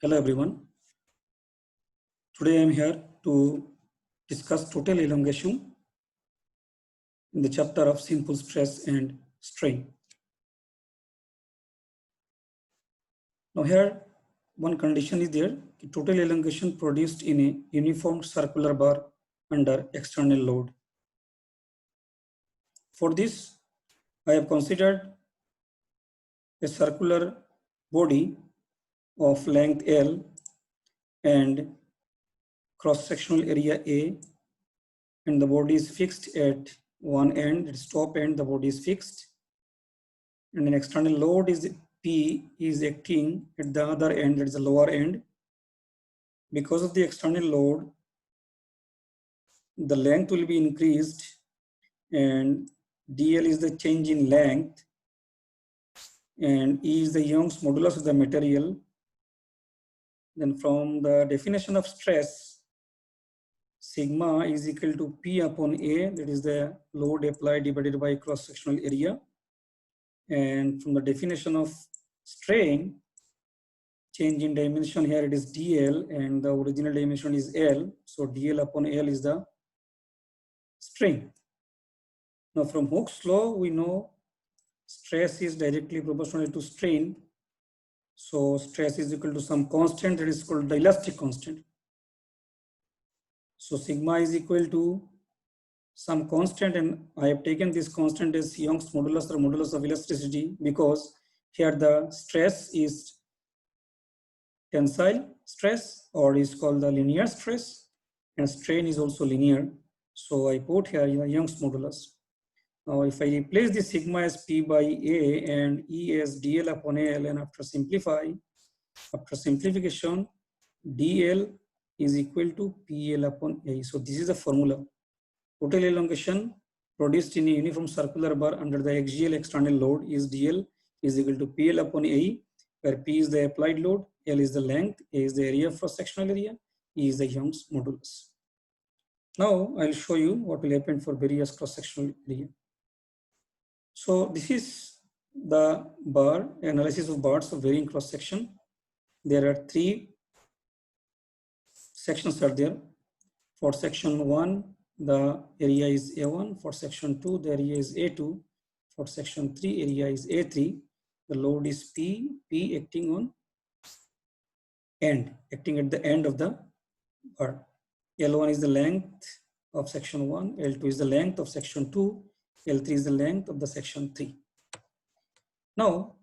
Hello everyone. Today I am here to discuss total elongation in the chapter of simple stress and strain. Now here one condition is there, total elongation produced in a uniform circular bar under external load. For this I have considered a circular body of length L and cross-sectional area A, and the body is fixed at one end, its top end the body is fixed, and an external load is P is acting at the other end, that is the lower end. Because of the external load, the length will be increased, and dl is the change in length, and E is the Young's modulus of the material. Then from the definition of stress, sigma is equal to P upon A, that is the load applied divided by cross-sectional area. And from the definition of strain, change in dimension, here it is dl and the original dimension is L. So dl upon L is the strain. Now from Hooke's law, we know stress is directly proportional to strain. So stress is equal to some constant that is called the elastic constant. So sigma is equal to some constant, and I have taken this constant as Young's modulus or modulus of elasticity because here the stress is tensile stress or is called the linear stress, and strain is also linear. So I put here Young's modulus. Now if I replace the sigma as P by A and E as dl upon L, and after simplification, dl is equal to PL upon A. So this is the formula. Total elongation produced in a uniform circular bar under the axial external load is dl is equal to PL upon A, where P is the applied load, L is the length, A is the area of cross-sectional area, E is the Young's modulus. Now I'll show you what will happen for various cross-sectional area. So this is the bar, analysis of bars of varying cross-section. There are three sections are there. For section 1, the area is A1. For section 2, the area is A2. For section 3, area is A3. The load is P acting on end, acting at the end of the bar. L1 is the length of section 1, L2 is the length of section 2, L3 is the length of the section 3. Now,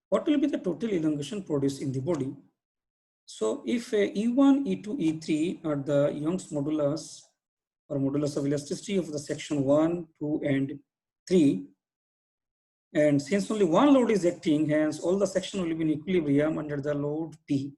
what will be the total elongation produced in the body? So if E1, E2, E3 are the Young's modulus or modulus of elasticity of the section 1, 2, and 3, and since only one load is acting, hence all the section will be in equilibrium under the load P.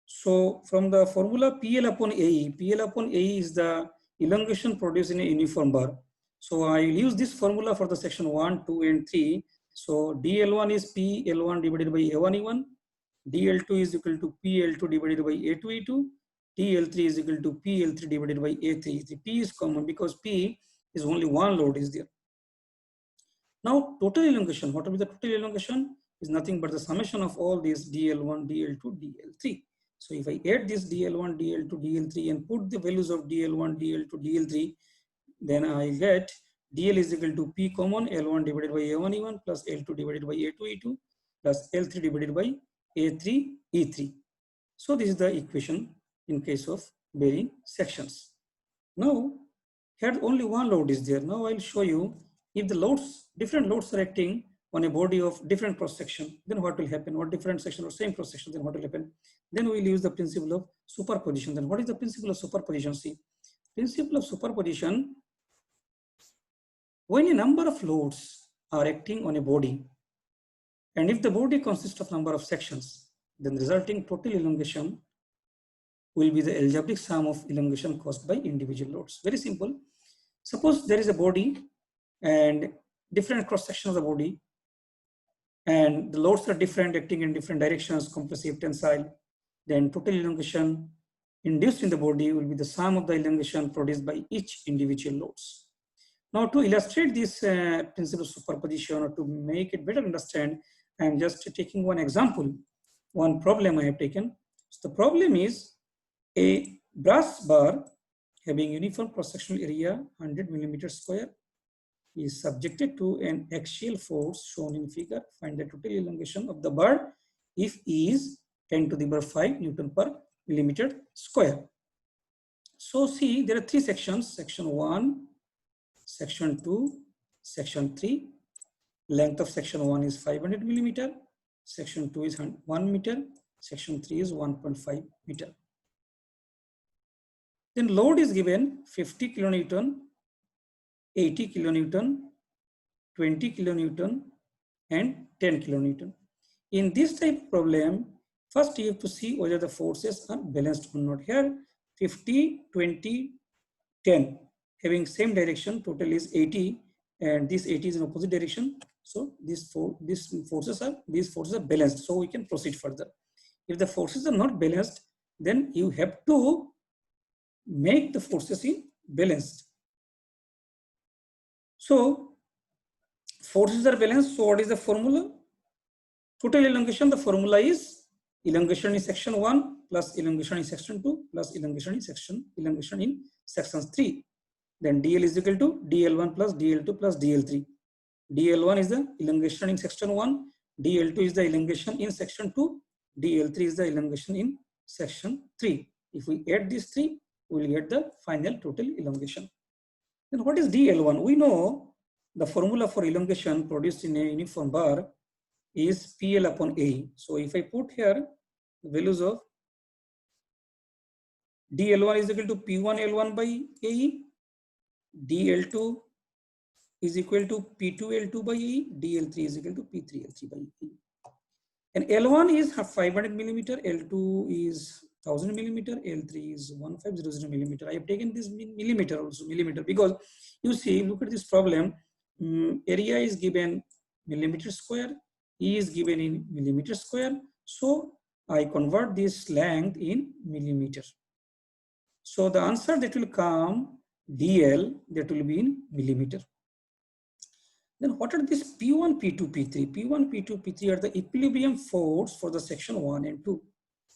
So from the formula PL upon AE, PL upon AE is the elongation produced in a uniform bar. So I will use this formula for the section 1, 2, and 3. So dl1 is PL1 divided by A1E1, dl2 is equal to PL2 divided by A2E2, dl3 is equal to PL3 divided by A3. The P is common because P is only one load is there. Now total elongation, what will be the total elongation? Is nothing but the summation of all these dl1, dl2, dl3. So if I add this dl1, dl2, dl3 and put the values of dl1, dl2, dl3, then I get dl is equal to P common L1 divided by A1E1 plus L2 divided by A2E2 plus L3 divided by A3E3. So this is the equation in case of varying sections. Now here only one load is there. Now I'll show you if the loads, different loads are acting on a body of different cross section, then what will happen? Or different section or same cross section, then what will happen? Then we'll use the principle of superposition. Then what is the principle of superposition? See, principle of superposition, when a number of loads are acting on a body, and if the body consists of number of sections, then the resulting total elongation will be the algebraic sum of elongation caused by individual loads. Very simple. Suppose there is a body and different cross section of the body, and the loads are different, acting in different directions, compressive, tensile, then total elongation induced in the body will be the sum of the elongation produced by each individual loads. Now to illustrate this principle of superposition, or to make it better understand, I am just taking one example. one problem I have taken. So the problem is a brass bar having uniform cross-sectional area 100 millimeter square is subjected to an axial force shown in figure. Find the total elongation of the bar if E is 10 to the power 5 Newton per millimeter square. So see, there are three sections: section 1, section 2, section 3. Length of section 1 is 500 millimeter, section 2 is 1 meter, section 3 is 1.5 meter. Then load is given 50 kilonewton, 80 kilonewton, 20 kilonewton, and 10 kilonewton. In this type of problem, first you have to see whether the forces are balanced or not. Here 50, 20, 10 having same direction, total is 80, and this 80 is in opposite direction. So these forces are balanced, so we can proceed further. If the forces are not balanced, then you have to make the forces in balanced. So forces are balanced, so what is the formula? Total elongation, the formula is elongation in section 1 plus elongation in section 2 plus elongation in section 3. Then DL is equal to DL1 plus DL2 plus DL3. DL1 is the elongation in section 1, DL2 is the elongation in section 2, DL3 is the elongation in section 3. If we add these three, we will get the final total elongation. Then what is DL1? We know the formula for elongation produced in a uniform bar is PL upon AE. So if I put here the values of DL1 is equal to P1L1 by AE, DL2 is equal to P2L2 by AE, DL3 is equal to P3L3 by AE. And L1 is 500 millimeter, L2 is 1000 millimeter, L3 is 1500 millimeter. I have taken this millimeter also, because you see, look at this problem. Area is given millimeter square, E is given in millimeter square. So I convert this length in millimeter. So the answer that will come, DL, that will be in millimeter. Then what are these P1, P2, P3? P1, P2, P3 are the equilibrium force for the section 1 and 2.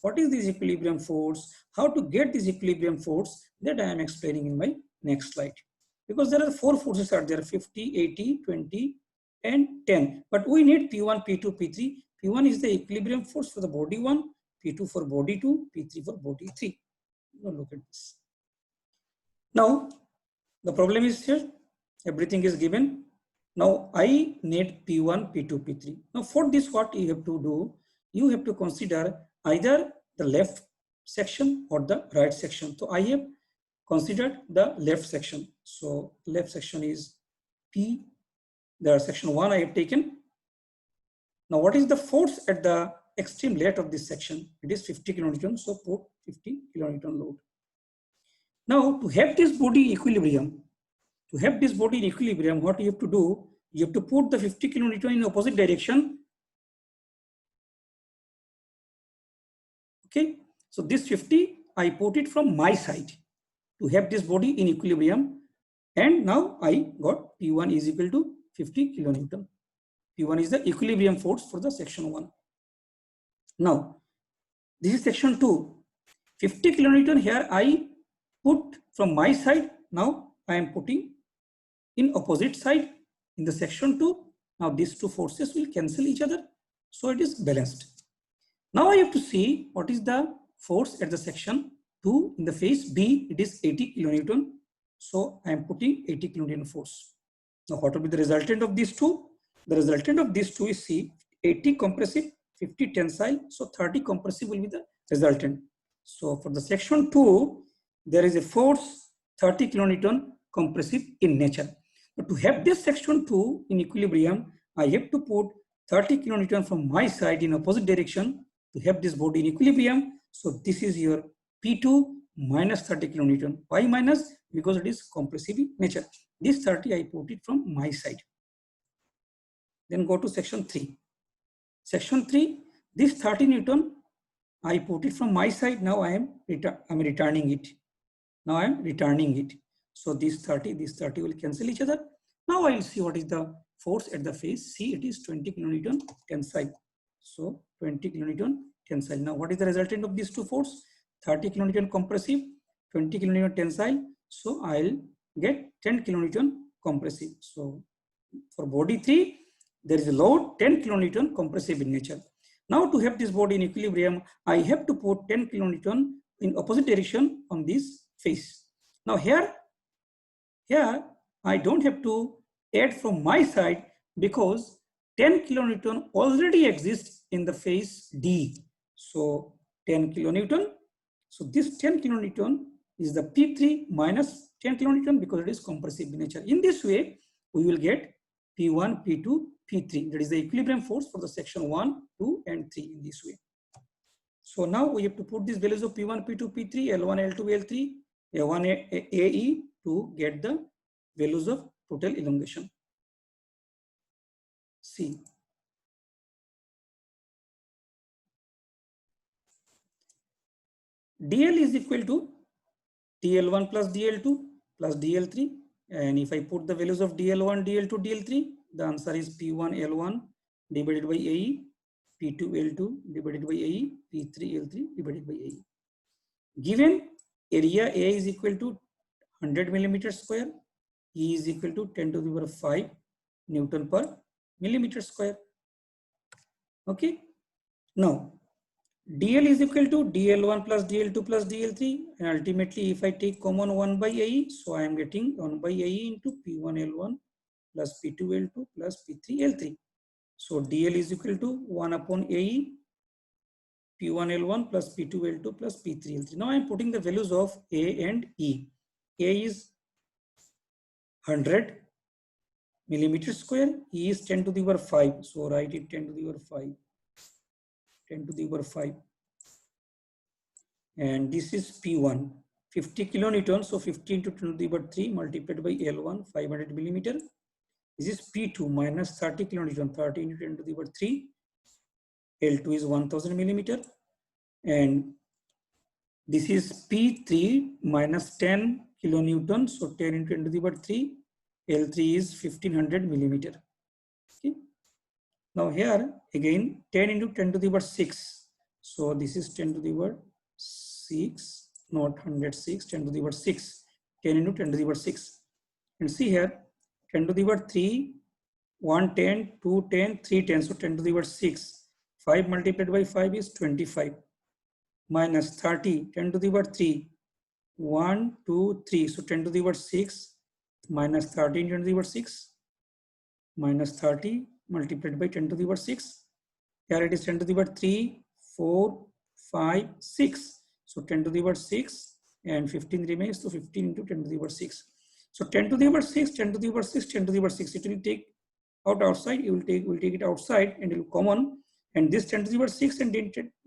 What is this equilibrium force? How to get this equilibrium force? That I am explaining in my next slide. Because there are four forces are there, 50, 80, 20, and 10. But we need P1, P2, P3. P1 is the equilibrium force for the body 1, P2 for body 2, P3 for body 3. Now look at this. Now, the problem is here. Everything is given. Now, I need P1, P2, P3. Now, for this, what you have to do, you have to consider either the left section or the right section. So, I have considered the left section. So, left section is P. The section 1 I have taken. Now, what is the force at the extreme left of this section? It is 50 kilonewton. So, put 50 kilonewton load. Now, to have this body equilibrium, what you have to do, you have to put the 50 kilonewton in opposite direction. Okay, so this 50, I put it from my side to have this body in equilibrium. And now I got P1 is equal to 50 kilonewton. P1 is the equilibrium force for the section 1. Now, this is section 2. 50 kilonewton here I put from my side. Now I am putting in opposite side in the section 2. Now these two forces will cancel each other. So it is balanced. Now I have to see what is the force at the section 2 in the face B. It is 80 kilonewton. So I am putting 80 kilonewton force. Now what will be the resultant of these two? The resultant of these two is C. 80 compressive, 50 tensile. So 30 compressive will be the resultant. So for the section 2, there is a force 30 kilonewton compressive in nature. But to have this section 2 in equilibrium, I have to put 30 kilonewton from my side in opposite direction to have this body in equilibrium. So this is your P2 minus 30 kilonewton. Why minus? Because it is compressive in nature. This 30 I put it from my side. Then go to section 3. Section 3, this 30 Newton, I put it from my side. Now I am returning it. Now I am returning it. So this 30 will cancel each other. Now I will see what is the force at the face. See, it is 20 kilonewton tensile. So 20 kilonewton tensile. Now, what is the resultant of these two forces? 30 kilonewton compressive, 20 kilonewton tensile. So I'll get 10 kilonewton compressive. So for body 3, there is a load 10 kilonewton compressive in nature. Now to have this body in equilibrium, I have to put 10 kilonewton in opposite direction on this face. Now here I don't have to add from my side because 10 kilonewton already exists in the face D. So 10 kilonewton. So this 10 kilonewton is the P3 minus 10 kilonewton because it is compressive in nature. In this way, we will get P1, P2, P3. That is the equilibrium force for the section 1, 2, and 3 in this way. So now we have to put these values of P1, P2, P3, L1, L2, L3, A1, AE to get the values of total elongation. See. DL is equal to DL1 plus DL2 plus DL3. And if I put the values of DL1, DL2, DL3, the answer is P1 L1 divided by AE, P2 L2 divided by AE, P3 L3 divided by AE. Given area A is equal to 100 millimeter square, E is equal to 10 to the power 5 Newton per millimeter square. Okay. Now, DL is equal to DL1 plus DL2 plus DL3, and ultimately if I take common 1 by AE, so I am getting 1 by AE into P1L1 plus P2L2 plus P3L3. So DL is equal to 1 upon AE, P1L1 plus P2L2 plus P3L3. Now I am putting the values of A and E. A is 100 millimeter square, E is 10 to the power 5. So write it 10 to the power 5. 10 to the power 5. And this is P1, 50 kilonewton. So 15 to 10 to the power 3 multiplied by L1, 500 millimeter. This is P2 minus 30 kilonewton, 30 into 10 to the power 3. L2 is 1000 millimeter. And this is P3 minus 10 kilonewton. So 10 into 10 to the power 3. L3 is 1500 millimeter. Okay. Now here again 10 into 10 to the power 6. So this is 10 to the power 6, not 106, 10 to the power 6. 10 into 10 to the power 6. And see here 10 to the power 3, 110, 210, 310. So 10 to the power 6. 5 multiplied by 5 is 25. Minus 30, 10 to the power 3. 1, 2, 3. So 10 to the power 6 minus 13 10 to the power 6 minus 30 multiplied by 10 to the power 6. Here it is 10 to the power 3, 4, 5, 6. So 10 to the power 6 and 15 remains. So 15 into 10 to the power 6. So 10 to the power 6, 10 to the power 6, 10 to the power 6. It will take out outside. You will take it outside and it will common. And this 10 to the power 6 and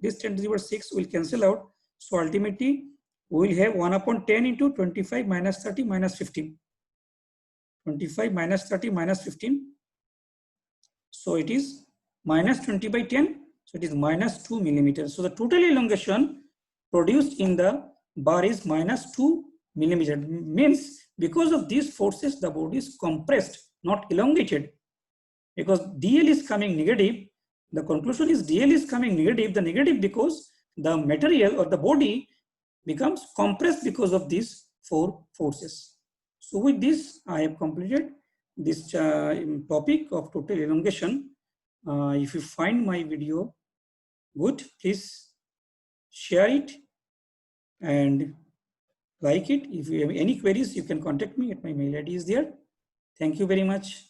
this 10 to the power 6 will cancel out. So ultimately we will have 1 upon 10 into 25 minus 30 minus 15. 25 minus 30 minus 15. So it is minus 20 by 10. So it is minus 2 millimeters. So the total elongation produced in the bar is minus 2 millimeters. Means because of these forces, the body is compressed, not elongated. Because DL is coming negative, the conclusion is DL is coming negative. The negative because the material or the body becomes compressed because of these 4 forces. So with this, I have completed this topic of total elongation. If you find my video good, please share it and like it. If you have any queries, you can contact me at my mail ID is there. Thank you very much.